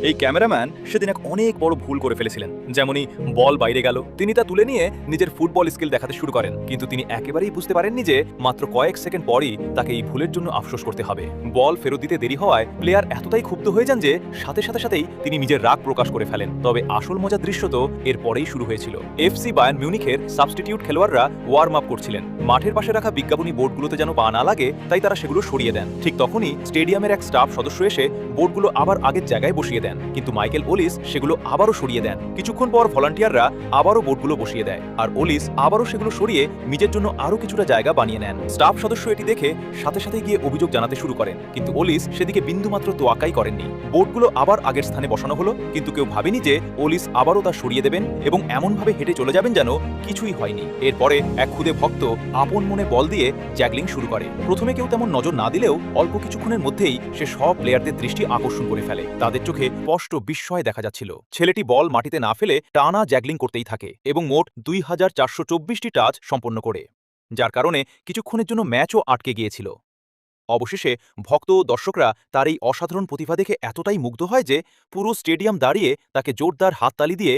এই ক্যামেরাম্যান সেদিন এক অনেক বড় ভুল করে ফেলেছিলেন। যেমনই বল বাইরে গেল, তিনি তা তুলে নিয়ে নিজের ফুটবল স্কিল দেখাতে শুরু করেন, কিন্তু তিনি একেবারেই বুঝতে পারেননি যে মাত্র কয়েক সেকেন্ড পরই তাকে এই ভুলের জন্য আফসোস করতে হবে। বল ফেরত দিতে দেরি হওয়ায় প্লেয়ার এতটাই ক্ষুব্ধ হয়ে যান যে সাথেই তিনি নিজের রাগ প্রকাশ করে ফেলেন। তবে আসল মজার দৃশ্য তো এর পরেই শুরু হয়েছিল। এফসি বায়ার্ন মিউনিখের সাবস্টিটিউট খেলোয়াড়রা ওয়ার্ম আপ করছিলেন। মাঠের পাশে রাখা বিজ্ঞাপনী বোর্ডগুলোতে যেন পা না লাগে, তাই তারা সেগুলো সরিয়ে দেন। ঠিক তখনই স্টেডিয়ামের এক স্টাফ সদস্য এসে বোর্ডগুলো আবার আগের জায়গায় বসিয়ে দেন, কিন্তু মাইকেল ওলিস সেগুলো আবারও সরিয়ে দেন। কিছুক্ষণ পর ভলান্টিয়াররা আবারও বোর্ডগুলো বসিয়ে দেয়, আর ওলিস আবারও সেগুলো সরিয়ে নিজের জন্য আরও কিছুটা জায়গা বানিয়ে নেন। স্টাফ সদস্য এটি দেখে সাথে গিয়ে অভিযোগ জানাতে শুরু করেন, কিন্তু ওলিস সেদিকে বিন্দুমাত্র তোয়াক্কাই করেননি। বোর্ডগুলো আবার আগের স্থানে বসানো হলো, কিন্তু কেউ ভাবেনি যে ওলিস আবারও তা সরিয়ে দেবেন এবং এমনভাবে হেঁটে চলে যাবেন যেন কিছুই হয়নি। এরপরে এক খুদে ভক্ত আপন মনে বল দিয়ে জ্যাগলিং শুরু করে। প্রথমে কেউ তেমন নজর না দিলেও অল্প কিছুক্ষণের মধ্যেই সে সব প্লেয়ারদের দৃষ্টি আকর্ষণ করে ফেলে। তাদের চোখে স্পষ্ট বিস্ময় দেখা যাচ্ছিল। ছেলেটি বল মাটিতে না ফেলে টানা জ্যাগলিং করতেই থাকে এবং মোট 2424টি টাচ সম্পন্ন করে, যার কারণে কিছুক্ষণের জন্য ম্যাচও আটকে গিয়েছিল। অবশেষে ভক্ত ও দর্শকরা তার এই অসাধারণ প্রতিভা দেখে এতটাই মুগ্ধ হয় যে পুরো স্টেডিয়াম দাঁড়িয়ে তাকে জোরদার হাততালি দিয়ে